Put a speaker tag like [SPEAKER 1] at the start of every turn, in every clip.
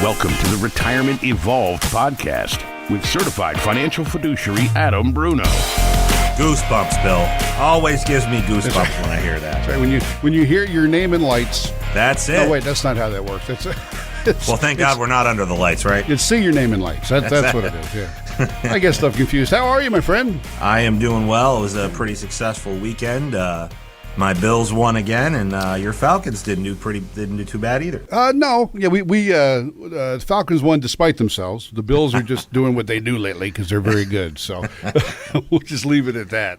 [SPEAKER 1] Welcome to the Retirement Evolved podcast with certified financial fiduciary Adam Bruno.
[SPEAKER 2] Goosebumps, Bill. Always gives me goosebumps when I hear that.
[SPEAKER 3] That's right. When you hear your name in lights.
[SPEAKER 2] That's it.
[SPEAKER 3] No, wait, that's not how that works.
[SPEAKER 2] Well, thank God we're not under the lights, right?
[SPEAKER 3] You'd see your name in lights. That's what it is, yeah. I get stuff confused. How are you, my friend?
[SPEAKER 2] I am doing well. It was a pretty successful weekend. My Bills won again, and your Falcons didn't do too bad either.
[SPEAKER 3] No, yeah, we Falcons won despite themselves. The Bills are just doing what they do lately because they're very good. So we'll just leave it at that.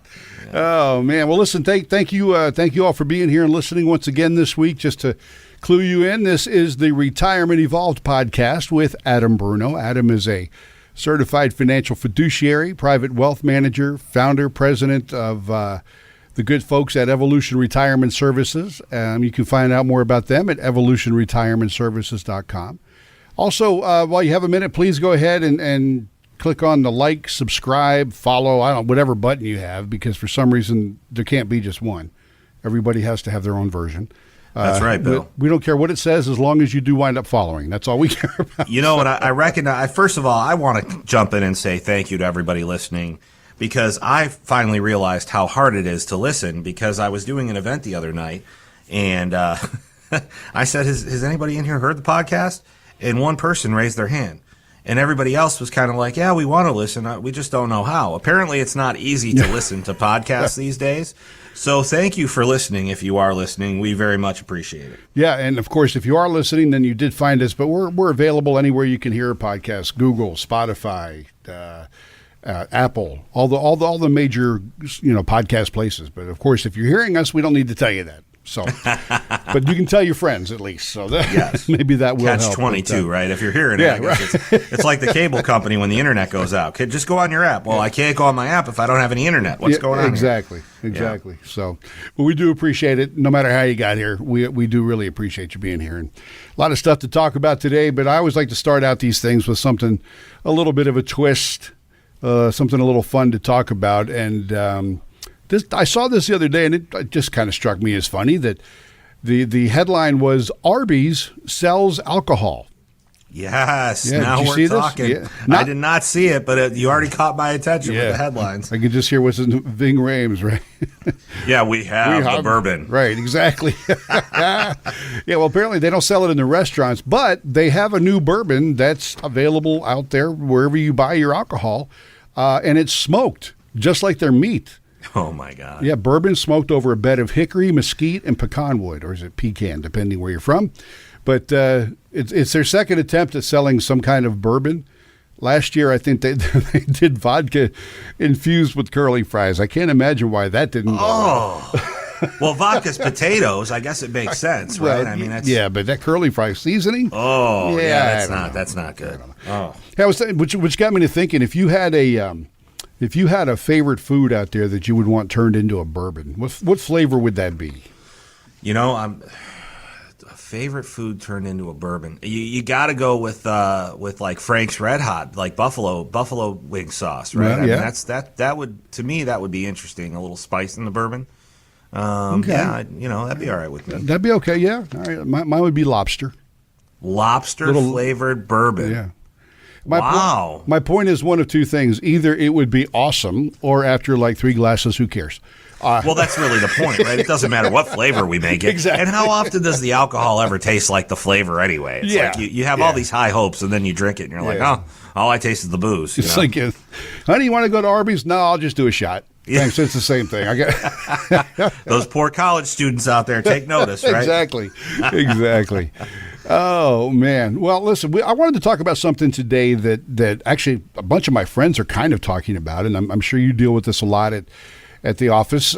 [SPEAKER 3] Yeah. Oh man, well listen, thank you all for being here and listening once again this week. Just to clue you in, this is the Retirement Evolved podcast with Adam Bruno. Adam is a certified financial fiduciary, private wealth manager, founder, president of the good folks at Evolution Retirement Services. You can find out more about them at evolutionretirementservices.com. Also, while you have a minute, please go ahead and click on the like, subscribe, follow, whatever button you have, because for some reason there can't be just one. Everybody has to have their own version.
[SPEAKER 2] That's right, Bill.
[SPEAKER 3] We don't care what it says as long as you do wind up following. That's all we care about.
[SPEAKER 2] You know what? I recognize. First of all, I want to jump in and say thank you to everybody listening, because I finally realized how hard it is to listen, because I was doing an event the other night, and I said, has anybody in here heard the podcast? And one person raised their hand. And everybody else was kind of like, yeah, we want to listen. We just don't know how. Apparently, it's not easy to listen to podcasts these days. So thank you for listening. If you are listening, we very much appreciate it.
[SPEAKER 3] Yeah, and of course, if you are listening, then you did find us. But we're available anywhere you can hear a podcast: Google, Spotify, Apple, all the major podcast places. But of course, if you're hearing us, we don't need to tell you that. So, but you can tell your friends at least. So
[SPEAKER 2] yes.
[SPEAKER 3] Maybe that will help.
[SPEAKER 2] Catch-22, right? If you're hearing it, right. It's like the cable company when the internet goes out. Just go on your app. Well, I can't go on my app if I don't have any internet. What's going on
[SPEAKER 3] Exactly.
[SPEAKER 2] Here?
[SPEAKER 3] Exactly. Yeah. So, but we do appreciate it. No matter how you got here, we do really appreciate you being here. And a lot of stuff to talk about today, but I always like to start out these things with something, a little bit of a twist, something a little fun to talk about. And I saw this the other day, and it just kind of struck me as funny that the headline was Arby's sells alcohol.
[SPEAKER 2] Yes, yeah, now we're talking. Yeah. I did not see it, but you already caught my attention with the headlines.
[SPEAKER 3] I could just hear what's in Ving Rhames, right?
[SPEAKER 2] Yeah, we have the bourbon.
[SPEAKER 3] Right, exactly. Yeah, well, apparently they don't sell it in the restaurants, but they have a new bourbon that's available out there wherever you buy your alcohol, and it's smoked, just like their meat.
[SPEAKER 2] Oh, my God.
[SPEAKER 3] Yeah, bourbon smoked over a bed of hickory, mesquite, and pecan wood, or is it pecan, depending where you're from. But it's their second attempt at selling some kind of bourbon. Last year, I think they did vodka infused with curly fries. I can't imagine why that didn't go well.
[SPEAKER 2] Well, vodka's potatoes. I guess it makes sense, right? I mean,
[SPEAKER 3] but that curly fry seasoning.
[SPEAKER 2] Oh, yeah, that's not good. Oh,
[SPEAKER 3] yeah, which got me to thinking, if you had a favorite food out there that you would want turned into a bourbon, what flavor would that be?
[SPEAKER 2] A favorite food turned into a bourbon. You got to go with like Frank's Red Hot, like buffalo wing sauce, right? I mean, that would, to me, that would be interesting. A little spice in the bourbon. Okay. Yeah, that'd be all right with me.
[SPEAKER 3] That'd be okay. Yeah, all right. Mine would be lobster.
[SPEAKER 2] Lobster flavored bourbon.
[SPEAKER 3] Yeah. My point is one of two things. Either it would be awesome, or after like 3 glasses, who cares?
[SPEAKER 2] Well, that's really the point, right? It doesn't matter what flavor we make it.
[SPEAKER 3] Exactly.
[SPEAKER 2] And how often does the alcohol ever taste like the flavor anyway? It's like you have all these high hopes, and then you drink it, and you're like, oh, all I taste is the booze.
[SPEAKER 3] It's like, honey, you want to go to Arby's? No, I'll just do a shot. Yeah. Thanks, it's the same thing.
[SPEAKER 2] Those poor college students out there, take notice, right?
[SPEAKER 3] Exactly. Oh, man. Well, listen, I wanted to talk about something today that actually a bunch of my friends are kind of talking about, and I'm sure you deal with this a lot at the office.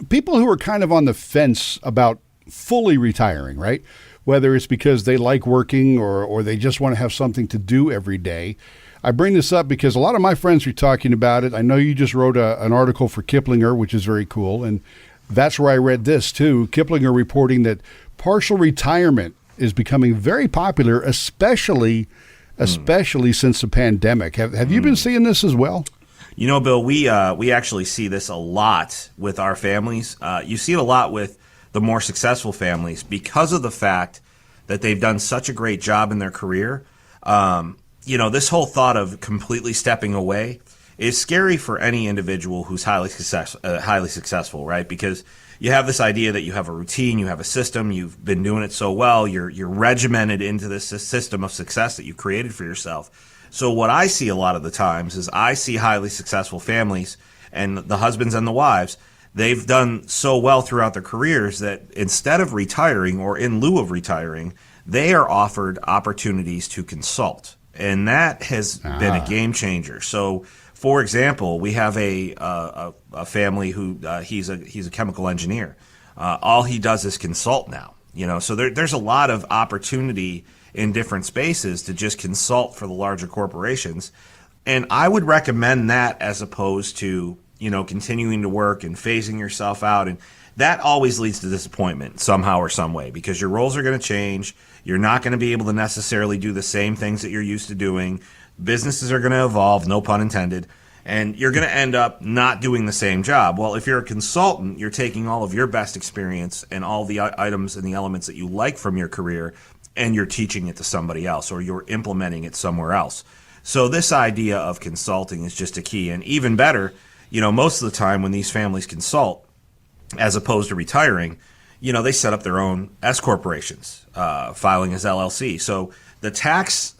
[SPEAKER 3] People who are kind of on the fence about fully retiring, right? Whether it's because they like working or they just want to have something to do every day. I bring this up because a lot of my friends are talking about it. I know you just wrote an article for Kiplinger, which is very cool, and that's where I read this too. Kiplinger reporting that partial retirement is becoming very popular, especially since the pandemic. Have you been seeing this as well?
[SPEAKER 2] Bill, we actually see this a lot with our families. You see it a lot with the more successful families because of the fact that they've done such a great job in their career. This whole thought of completely stepping away is scary for any individual who's highly successful, right? Because you have this idea that you have a routine, you have a system, you've been doing it so well, you're regimented into this system of success that you created for yourself. So what I see a lot of the times is I see highly successful families and the husbands and the wives, they've done so well throughout their careers that instead of retiring or in lieu of retiring, they are offered opportunities to consult. And that has been a game changer. So, for example, we have a family who he's a chemical engineer. All he does is consult now. So there's a lot of opportunity in different spaces to just consult for the larger corporations. And I would recommend that as opposed to, continuing to work and phasing yourself out. And that always leads to disappointment somehow or some way, because your roles are going to change. You're not going to be able to necessarily do the same things that you're used to doing. Businesses are going to evolve, no pun intended, and you're going to end up not doing the same job. Well, if you're a consultant, you're taking all of your best experience and all the items and the elements that you like from your career, and you're teaching it to somebody else, or you're implementing it somewhere else. So this idea of consulting is just a key. And even better, most of the time when these families consult, as opposed to retiring, they set up their own S corporations, filing as LLC. So the tax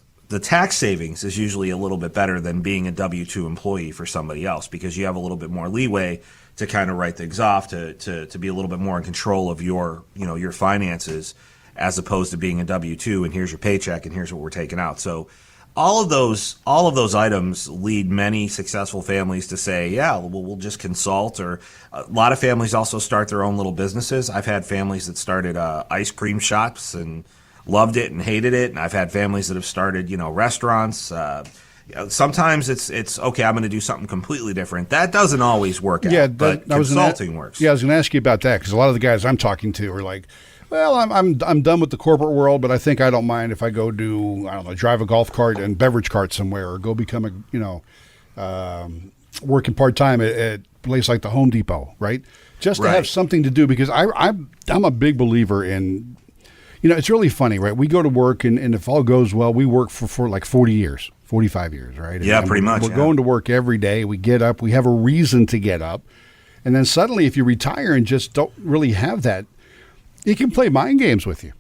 [SPEAKER 2] savings is usually a little bit better than being a W-2 employee for somebody else, because you have a little bit more leeway to kind of write things off, to be a little bit more in control of your finances, as opposed to being a W-2 and here's your paycheck and here's what we're taking out. So all of those items lead many successful families to say, yeah, we'll just consult. Or a lot of families also start their own little businesses. I've had families that started ice cream shops and loved it and hated it. And I've had families that have started, restaurants. Sometimes it's okay, I'm going to do something completely different. That doesn't always work out, but consulting works.
[SPEAKER 3] Yeah, I was going to ask you about that, because a lot of the guys I'm talking to are like, well, I'm done with the corporate world, but I don't mind if I go drive a golf cart and beverage cart somewhere, or go become working part-time at a place like the Home Depot, right? Just to have something to do, because I'm a big believer in, it's really funny, right? We go to work, and if all goes well, we work for like 40 years, 45 years, right?
[SPEAKER 2] And pretty much.
[SPEAKER 3] We're going to work every day. We get up. We have a reason to get up. And then suddenly, if you retire and just don't really have that, he can play mind games with you.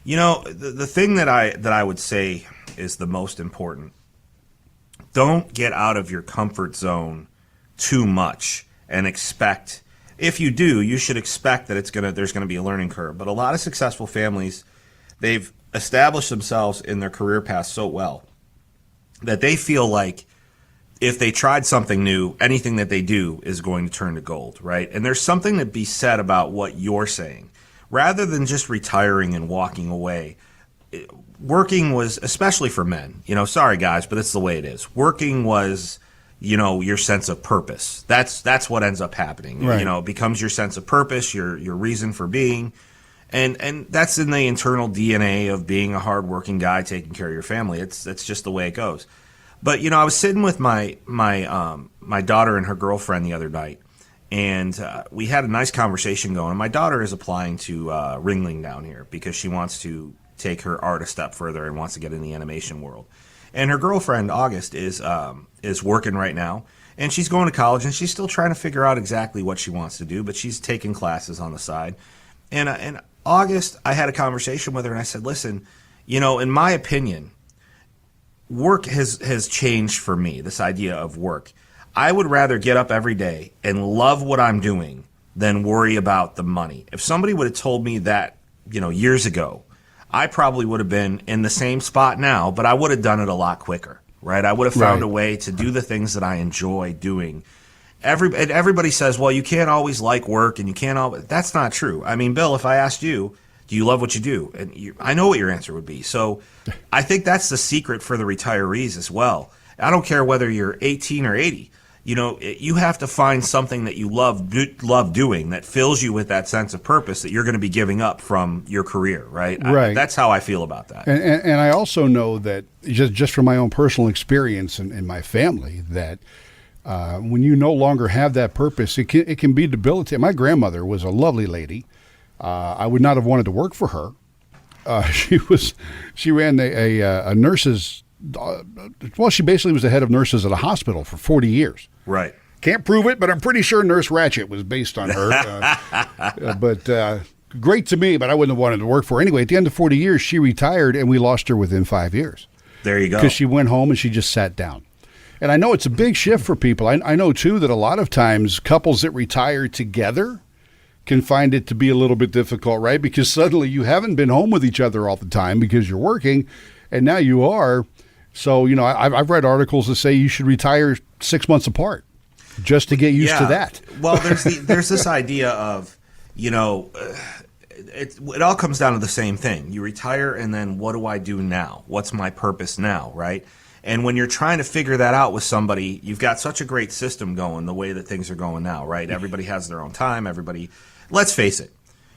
[SPEAKER 2] The thing that I would say is the most important. Don't get out of your comfort zone too much and expect. If you do, you should expect that there's gonna be a learning curve. But a lot of successful families, they've established themselves in their career path so well that they feel like if they tried something new, anything that they do is going to turn to gold, right? And there's something to be said about what you're saying. Rather than just retiring and walking away, working was, especially for men, sorry guys, but it's the way it is. Working was, your sense of purpose. That's what ends up happening.
[SPEAKER 3] Right.
[SPEAKER 2] It becomes your sense of purpose, your reason for being. And that's in the internal DNA of being a hardworking guy taking care of your family. That's just the way it goes. But I was sitting with my daughter and her girlfriend the other night, and we had a nice conversation going. My daughter is applying to Ringling down here because she wants to take her art a step further and wants to get in the animation world. And her girlfriend August is working right now, and she's going to college, and she's still trying to figure out exactly what she wants to do, but she's taking classes on the side. And August, I had a conversation with her, and I said, listen, in my opinion, work has changed for me, this idea of work. I would rather get up every day and love what I'm doing than worry about the money. If somebody would have told me that, years ago, I probably would have been in the same spot now, but I would have done it a lot quicker, right? I would have found a way to do the things that I enjoy doing. Everybody says, well, you can't always like work, and you can't always. That's not true. I mean, Bill, if I asked you, do you love what you do? And I know what your answer would be. So I think that's the secret for the retirees as well. I don't care whether you're 18 or 80. You have to find something that you love doing that fills you with that sense of purpose that you're going to be giving up from your career, right?
[SPEAKER 3] Right.
[SPEAKER 2] That's how I feel about that.
[SPEAKER 3] And I also know that just from my own personal experience and my family, that when you no longer have that purpose, it can be debilitating. My grandmother was a lovely lady. I would not have wanted to work for her. She ran a nurse's. Well, she basically was the head of nurses at a hospital for 40 years.
[SPEAKER 2] Right.
[SPEAKER 3] Can't prove it, but I'm pretty sure Nurse Ratched was based on her. But great to me, but I wouldn't have wanted to work for her. Anyway, at the end of 40 years, she retired, and we lost her within 5 years.
[SPEAKER 2] There you go.
[SPEAKER 3] Because she went home and she just sat down. And I know it's a big shift for people. I know, too, that a lot of times couples that retire together can find it to be a little bit difficult, right? Because suddenly you haven't been home with each other all the time because you're working, and now you are. So, I've read articles that say you should retire 6 months apart just to get used to that.
[SPEAKER 2] Well, there's this idea of, it all comes down to the same thing. You retire, and then what do I do now? What's my purpose now, right? And when you're trying to figure that out with somebody, you've got such a great system going the way that things are going now, right? Everybody has their own time. Let's face it,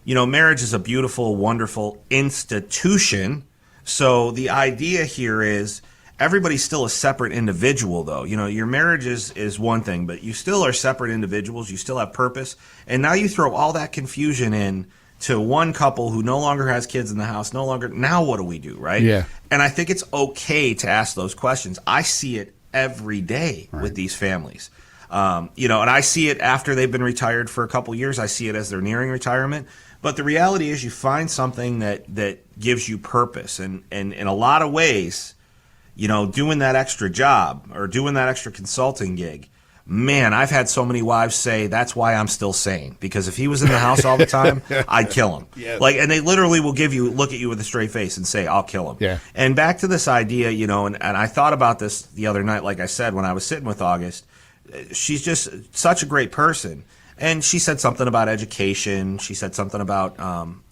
[SPEAKER 2] marriage is a beautiful, wonderful institution. So the idea here is everybody's still a separate individual, though. Your marriage is one thing, but you still are separate individuals. You still have purpose. And now you throw all that confusion in to one couple who no longer has kids in the house, now what do we do, right?
[SPEAKER 3] Yeah.
[SPEAKER 2] And I think it's okay to ask those questions. I see it every day with these families. And I see it after they've been retired for a couple years. I see it as they're nearing retirement. But the reality is you find something that gives you purpose. And in a lot of ways, doing that extra job or doing that extra consulting gig, man, I've had so many wives say that's why I'm still sane, because if he was in the house all the time, I'd kill him. Yeah. And they literally will look at you with a straight face and say, I'll kill him.
[SPEAKER 3] Yeah.
[SPEAKER 2] And back to this idea, and I thought about this the other night, like I said, when I was sitting with August. She's just such a great person. And she said something about education. She said something about,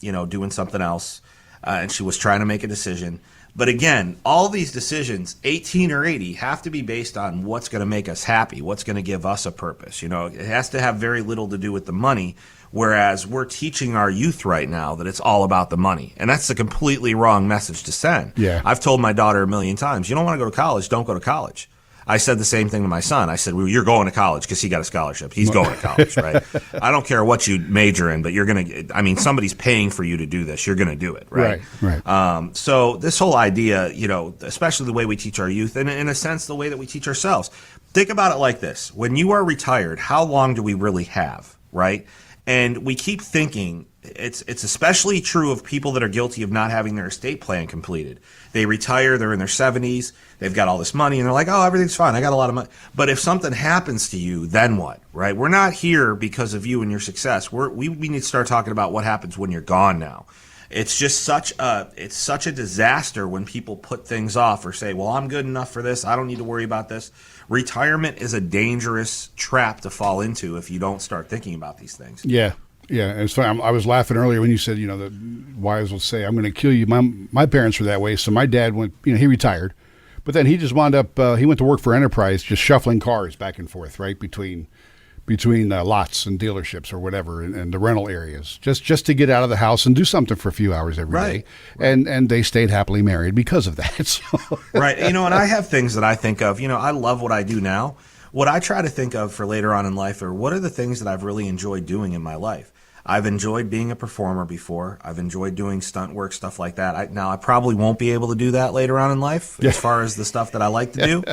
[SPEAKER 2] doing something else. And she was trying to make a decision. But again, all these decisions, 18 or 80, have to be based on what's going to make us happy, what's going to give us a purpose. It has to have very little to do with the money, whereas we're teaching our youth right now that it's all about the money. And that's a completely wrong message to send.
[SPEAKER 3] Yeah.
[SPEAKER 2] I've told my daughter a million times, you don't want to go to college, don't go to college. I said the same thing to my son. I said, well, you're going to college because he got a scholarship. He's going to college, right? I don't care what you major in, but you're going to, somebody's paying for you to do this. You're going to do it, right?
[SPEAKER 3] Right.
[SPEAKER 2] So this whole idea, especially the way we teach our youth, and in a sense, the way that we teach ourselves. Think about it like this. When you are retired, how long do we really have, right? And we keep thinking, it's especially true of people that are guilty of not having their estate plan completed. They retire, they're in their 70s, they've got all this money, and they're like, oh, everything's fine, I got a lot of money. But if something happens to you, then what, right? We're not here because of you and your success. We need to start talking about what happens when you're gone now. It's just such a disaster when people put things off or say, well, I'm good enough for this, I don't need to worry about this. Retirement is a dangerous trap to fall into if you don't start thinking about these things.
[SPEAKER 3] Yeah. Yeah, it's funny. I was laughing earlier when you said, the wives will say, I'm going to kill you. My parents were that way. So my dad went, he retired. But then he just wound up, he went to work for Enterprise, just shuffling cars back and forth, right, between lots and dealerships or whatever and the rental areas, just to get out of the house and do something for a few hours every day. Right. And they stayed happily married because of that. So.
[SPEAKER 2] Right. And I have things that I think of, I love what I do now. What I try to think of for later on in life are what are the things that I've really enjoyed doing in my life. I've enjoyed being a performer before. I've enjoyed doing stunt work, stuff like that. I probably won't be able to do that later on in life as far as the stuff that I like to do.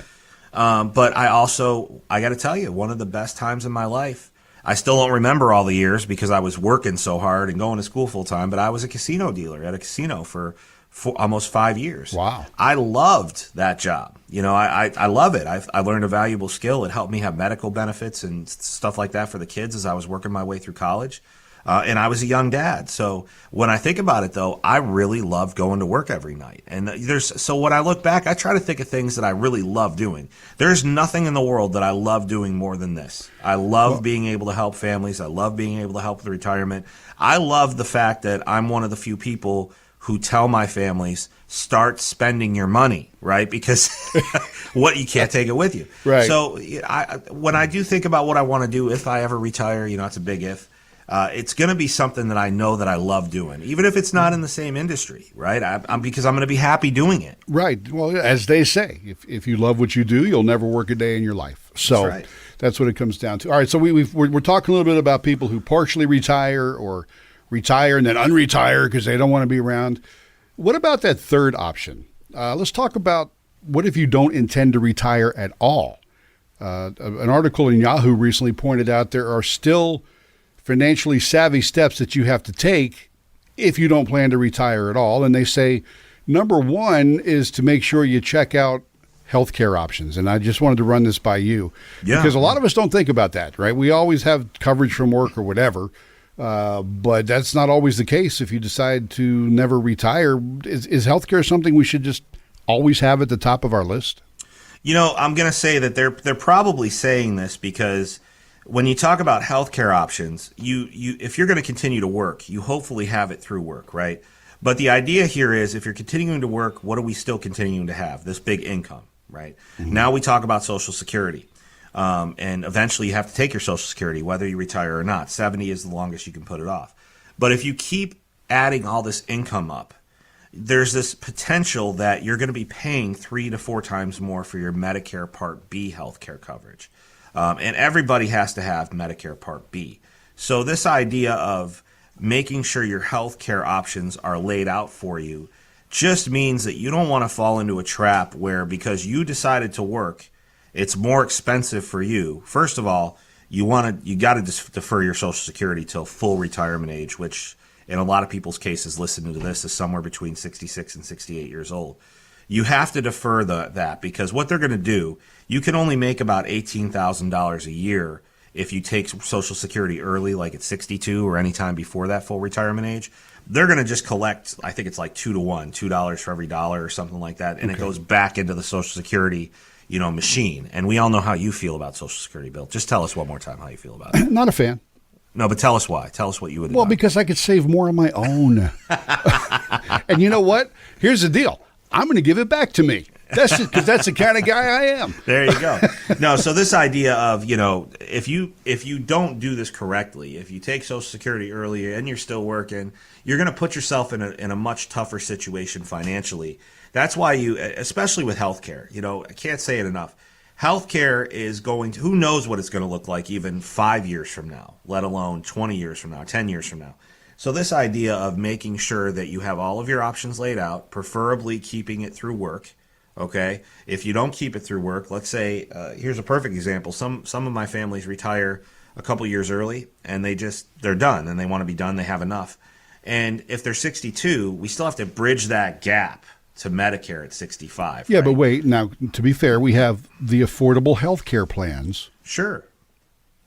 [SPEAKER 2] But I got to tell you, one of the best times in my life, I still don't remember all the years because I was working so hard and going to school full time, but I was a casino dealer at a casino for almost 5 years.
[SPEAKER 3] Wow.
[SPEAKER 2] I loved that job. I love it. I learned a valuable skill. It helped me have medical benefits and stuff like that for the kids as I was working my way through college. And I was a young dad. So when I think about it, though, I really love going to work every night. And so when I look back, I try to think of things that I really love doing. There's nothing in the world that I love doing more than this. I love being able to help families. I love being able to help with retirement. I love the fact that I'm one of the few people who tell my families, start spending your money, right? Because you can't take it with you.
[SPEAKER 3] Right.
[SPEAKER 2] So when I do think about what I want to do if I ever retire, it's a big if. It's going to be something that I know that I love doing, even if it's not in the same industry, right? Because I'm going to be happy doing it.
[SPEAKER 3] Right. Well, as they say, if you love what you do, you'll never work a day in your life. So that's what it comes down to. All right. So we're talking a little bit about people who partially retire or retire and then unretire because they don't want to be around. What about that third option? Let's talk about what if you don't intend to retire at all? An article in Yahoo recently pointed out there are still financially savvy steps that you have to take if you don't plan to retire at all. And they say, number one is to make sure you check out healthcare options. And I just wanted to run this by you because a lot of us don't think about that, right? We always have coverage from work or whatever. But that's not always the case if you decide to never retire. Is healthcare something we should just always have at the top of our list?
[SPEAKER 2] I'm going to say that they're probably saying this because when you talk about healthcare options, you if you're going to continue to work, you hopefully have it through work, right? But the idea here is if you're continuing to work, what are we still continuing to have? This big income, right? Mm-hmm. Now we talk about Social Security. And eventually you have to take your Social Security, whether you retire or not. 70 is the longest you can put it off. But if you keep adding all this income up, there's this potential that you're going to be paying 3 to 4 times more for your Medicare Part B healthcare coverage. And everybody has to have Medicare Part B. So this idea of making sure your healthcare options are laid out for you just means that you don't want to fall into a trap where because you decided to work, it's more expensive for you. First of all, you got to defer your Social Security till full retirement age, which in a lot of people's cases, listening to this, is somewhere between 66 and 68 years old. You have to defer that because what they're going to do, you can only make about $18,000 a year if you take Social Security early, like at 62 or any time before that full retirement age. They're going to just collect, I think it's like 2 to 1, $2 for every dollar or something like that, and It goes back into the Social Security machine. And we all know how you feel about Social Security, Bill. Just tell us one more time how you feel about it.
[SPEAKER 3] Not a fan.
[SPEAKER 2] No, but tell us why. Tell us what you would have
[SPEAKER 3] Well,
[SPEAKER 2] done.
[SPEAKER 3] because I could save more on my own. And you know what? Here's the deal. I'm going to give it back to me. That's because that's the kind of guy I am.
[SPEAKER 2] There you go. No, so this idea of, if you don't do this correctly, if you take Social Security early and you're still working, you're going to put yourself in a much tougher situation financially. That's why especially with healthcare, I can't say it enough. Healthcare is who knows what it's going to look like even 5 years from now, let alone 20 years from now, 10 years from now. So this idea of making sure that you have all of your options laid out, preferably keeping it through work, okay? If you don't keep it through work, let's say, here's a perfect example. Some of my families retire a couple years early, and they're done, and they want to be done. They have enough. And if they're 62, we still have to bridge that gap to Medicare at 65.
[SPEAKER 3] Yeah,
[SPEAKER 2] right?
[SPEAKER 3] but wait. Now, to be fair, we have the affordable health care plans.
[SPEAKER 2] Sure.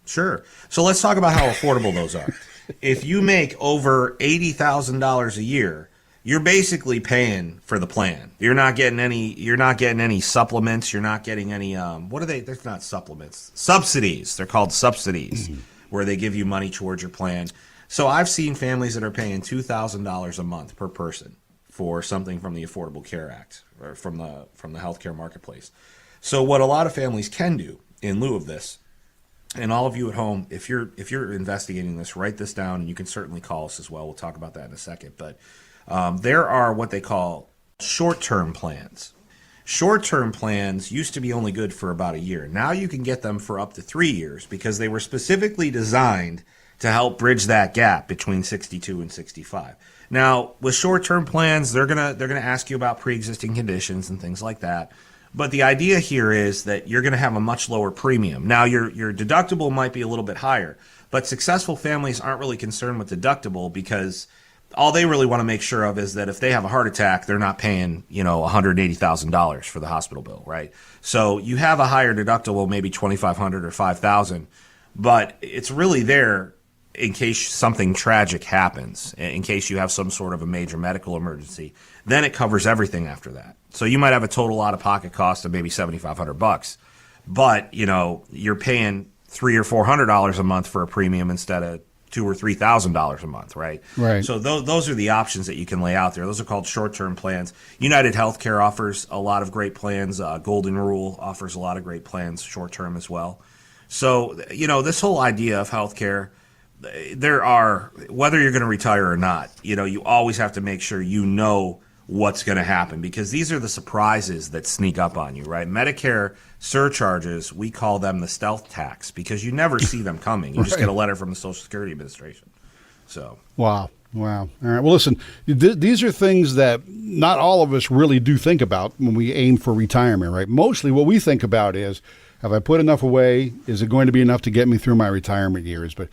[SPEAKER 2] So let's talk about how affordable those are. If you make over $80,000 a year, you're basically paying for the plan. You're not getting any supplements. You're not getting any what are they? They're not supplements. Subsidies. They're called subsidies, where they give you money towards your plan. So I've seen families that are paying $2,000 a month per person for something from the Affordable Care Act or from the healthcare marketplace. So what a lot of families can do in lieu of this, and all of you at home, if you're investigating this, write this down, and you can certainly call us as well. We'll talk about that in a second. But there are what they call short-term plans. Short-term plans used to be only good for about a year. Now you can get them for up to 3 years because they were specifically designed to help bridge that gap between 62 and 65. Now, with short-term plans, they're gonna ask you about pre-existing conditions and things like that. But the idea here is that you're going to have a much lower premium. Now, your deductible might be a little bit higher, but successful families aren't really concerned with deductible because all they really want to make sure of is that if they have a heart attack, they're not paying, $180,000 for the hospital bill, right? So you have a higher deductible, maybe $2,500 or $5,000, but it's really there in case something tragic happens, in case you have some sort of a major medical emergency. Then it covers everything after that. So you might have a total out-of-pocket cost of maybe $7,500, but you're paying $300 or $400 a month for a premium instead of $2,000 or $3,000 a month, right?
[SPEAKER 3] Right.
[SPEAKER 2] So those are the options that you can lay out there. Those are called short-term plans. United Healthcare offers a lot of great plans. Golden Rule offers a lot of great plans, short-term as well. So this whole idea of healthcare, whether you're going to retire or not, you always have to make sure what's going to happen because these are the surprises that sneak up on you, right? Medicare surcharges, we call them the stealth tax because you never see them coming. You just get a letter from the Social Security Administration. So
[SPEAKER 3] wow. Wow. All right. Well, listen, these are things that not all of us really do think about when we aim for retirement, right? Mostly what we think about is, have I put enough away? Is it going to be enough to get me through my retirement years? But,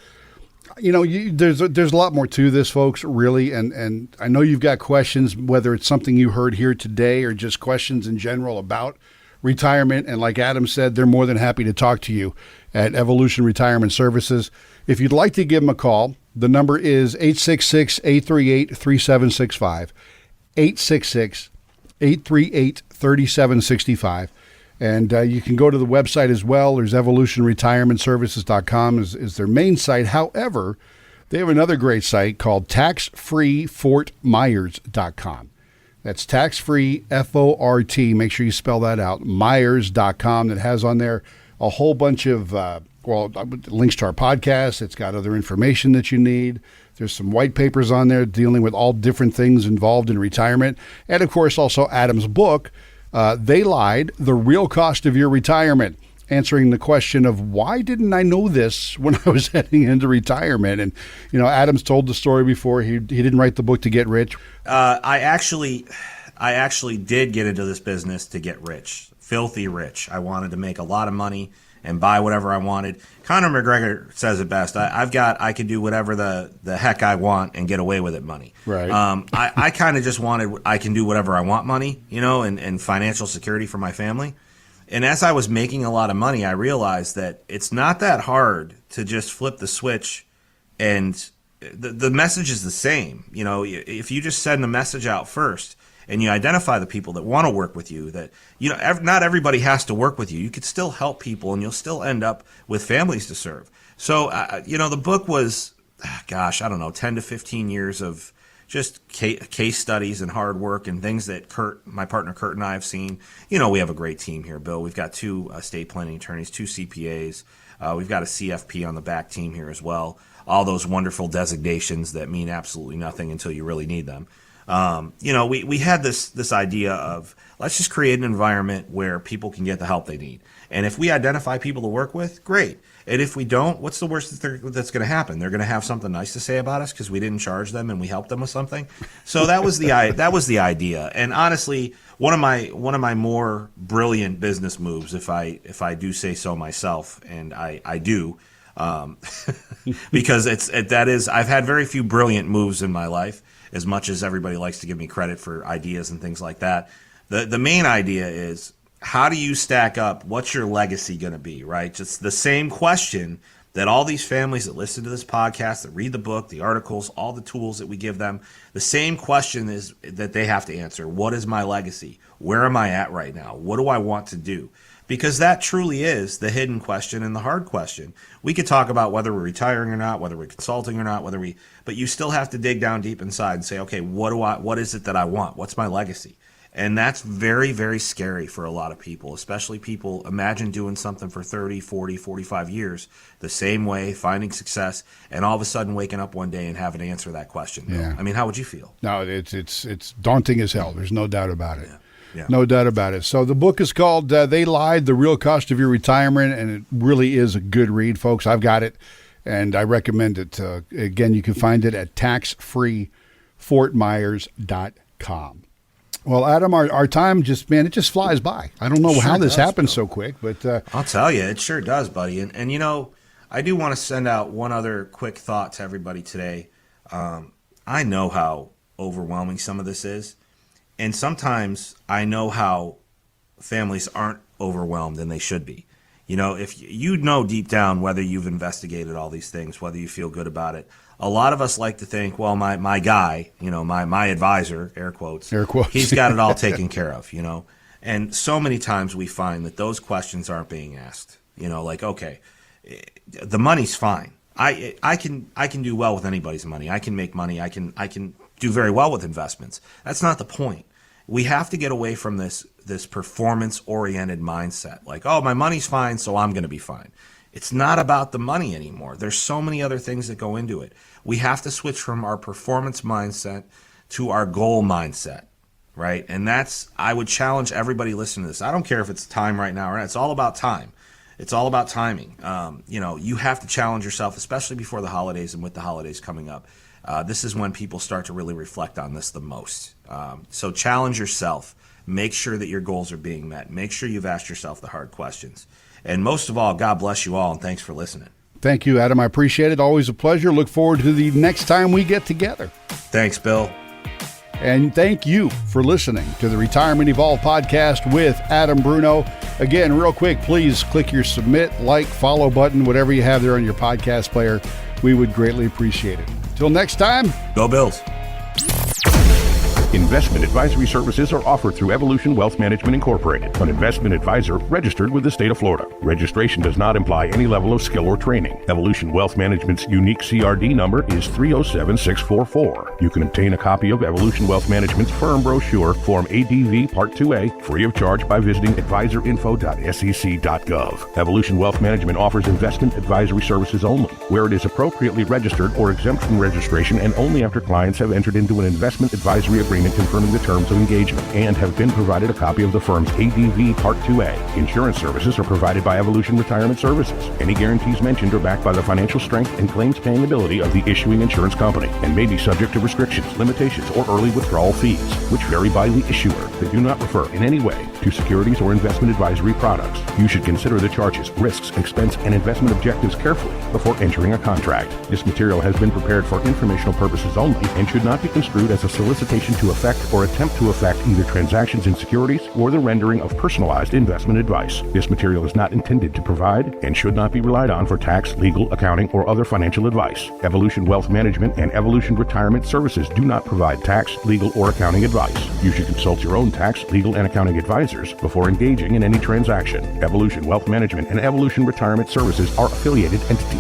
[SPEAKER 3] there's a lot more to this, folks, really. And I know you've got questions, whether it's something you heard here today or just questions in general about retirement. And like Adam said, they're more than happy to talk to you at Evolution Retirement Services. If you'd like to give them a call, the number is 866-838-3765, 866-838-3765. And you can go to the website as well. There's evolutionretirementservices.com is their main site. However, they have another great site called taxfreefortmyers.com. That's tax-free, F-O-R-T. Make sure you spell that out, Myers.com. That has on there a whole bunch of, links to our podcast. It's got other information that you need. There's some white papers on there dealing with all different things involved in retirement. And, of course, also Adam's book, They Lied, The Real Cost of Your Retirement, answering the question of why didn't I know this when I was heading into retirement? And, Adam's told the story before. He didn't write the book to get rich.
[SPEAKER 2] I actually did get into this business to get rich, filthy rich. I wanted to make a lot of money and buy whatever I wanted. Conor McGregor says it best. I could do whatever the heck I want and get away with it money.
[SPEAKER 3] Right.
[SPEAKER 2] I kind of just wanted, I can do whatever I want money, and financial security for my family. And as I was making a lot of money, I realized that it's not that hard to just flip the switch, and the message is the same. If you just send a message out first and you identify the people that want to work with you, that, not everybody has to work with you. You could still help people and you'll still end up with families to serve. So, the book was, 10 to 15 years of just case studies and hard work and things that my partner Kurt and I have seen. We have a great team here, Bill. We've got 2 estate planning attorneys, 2 CPAs. We've got a CFP on the back team here as well. All those wonderful designations that mean absolutely nothing until you really need them. We had this idea of, let's just create an environment where people can get the help they need. And if we identify people to work with, great. And if we don't, what's the worst that's going to happen? They're going to have something nice to say about us because we didn't charge them and we helped them with something. So that was the idea. And honestly, one of my more brilliant business moves, if I do say so myself, and I do, because I've had very few brilliant moves in my life, as much as everybody likes to give me credit for ideas and things like that. The main idea is, how do you stack up? What's your legacy going to be, right? Just the same question that all these families that listen to this podcast, that read the book, the articles, all the tools that we give them, the same question is that they have to answer. What is my legacy? Where am I at right now? What do I want to do? Because that truly is the hidden question and the hard question. We could talk about whether we're retiring or not, whether we're consulting or not, but you still have to dig down deep inside and say, okay, what is it that I want? What's my legacy? And that's very, very scary for a lot of people, especially people. Imagine doing something for 30, 40, 45 years the same way, finding success, and all of a sudden waking up one day and having to answer that question.
[SPEAKER 3] Yeah.
[SPEAKER 2] I mean, how would you feel?
[SPEAKER 3] No, it's daunting as hell. There's no doubt about it.
[SPEAKER 2] Yeah.
[SPEAKER 3] No doubt about it. So the book is called They Lied, The Real Cost of Your Retirement, and it really is a good read, folks. I've got it, and I recommend it. Again, you can find it at taxfreefortmyers.com. Well, Adam, our time it just flies by. I don't know how this happens so quick, but
[SPEAKER 2] I'll tell you, it sure does, buddy. And I do want to send out one other quick thought to everybody today. I know how overwhelming some of this is, and sometimes I know how families aren't overwhelmed, and they should be. If you know deep down whether you've investigated all these things, whether you feel good about it. A lot of us like to think, well, my guy, my advisor, air quotes, he's got it all taken care of, And so many times we find that those questions aren't being asked. Okay, the money's fine. I can do well with anybody's money. I can make money. I can do very well with investments. That's not the point. We have to get away from this performance-oriented mindset. Like, oh, my money's fine, so I'm going to be fine. It's not about the money anymore. There's so many other things that go into it. We have to switch from our performance mindset to our goal mindset, right? And I would challenge everybody listening to this. I don't care if it's time right now or not. It's all about time. It's all about timing. You have to challenge yourself, especially before the holidays and with the holidays coming up. this is when people start to really reflect on this the most. So challenge yourself. Make sure that your goals are being met. Make sure you've asked yourself the hard questions. And most of all, God bless you all, and thanks for listening.
[SPEAKER 3] Thank you, Adam. I appreciate it. Always a pleasure. Look forward to the next time we get together.
[SPEAKER 2] Thanks, Bill.
[SPEAKER 3] And thank you for listening to the Retirement Evolve podcast with Adam Bruno. Again, real quick, please click your submit, like, follow button, whatever you have there on your podcast player. We would greatly appreciate it. Till next time,
[SPEAKER 2] go Bills.
[SPEAKER 1] Investment advisory services are offered through Evolution Wealth Management Incorporated, an investment advisor registered with the state of Florida. Registration does not imply any level of skill or training. Evolution Wealth Management's unique CRD number is 307644. You can obtain a copy of Evolution Wealth Management's firm brochure, Form ADV Part 2A, free of charge by visiting advisorinfo.sec.gov. Evolution Wealth Management offers investment advisory services only, where it is appropriately registered or exempt from registration, and only after clients have entered into an investment advisory agreement confirming the terms of engagement and have been provided a copy of the firm's ADV Part 2A. Insurance services are provided by Evolution Retirement Services. Any guarantees mentioned are backed by the financial strength and claims paying ability of the issuing insurance company and may be subject to restrictions, limitations, or early withdrawal fees, which vary by the issuer. They do not refer in any way to securities or investment advisory products. You should consider the charges, risks, expense, and investment objectives carefully before entering a contract. This material has been prepared for informational purposes only and should not be construed as a solicitation to affect or attempt to affect either transactions in securities or the rendering of personalized investment advice. This material is not intended to provide and should not be relied on for tax, legal, accounting, or other financial advice. Evolution Wealth Management and Evolution Retirement Services do not provide tax, legal, or accounting advice. You should consult your own tax, legal, and accounting advisors before engaging in any transaction. Evolution Wealth Management and Evolution Retirement Services are affiliated entities.